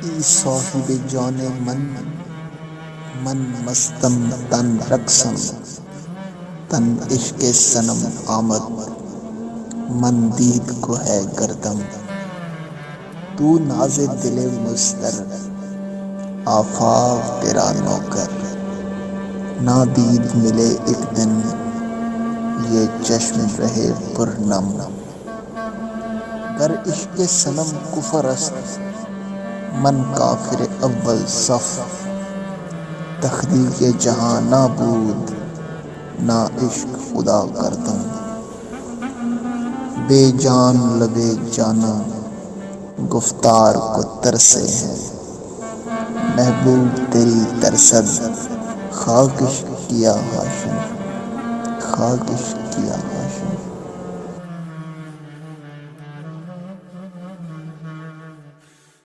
ای صاحب جان من مستم تن رقصم، تن عشق صنم آمد، من دید کو ہے گردم. تو ناز دل مضطر، آفاق تیرا نوکر، نادید ملے ایک دن، یہ چشم رہے پرنم. گر عشق صنم کفر است، من کافر اول صف، تخلیق جہاں نابود، نہ عشق خدا کردم. بے جان لبے جانا گفتار کو ترسے ہیں، محبوب تیری ترسد، خاکش کیا ہاشم، خاکش کیا ہاشم.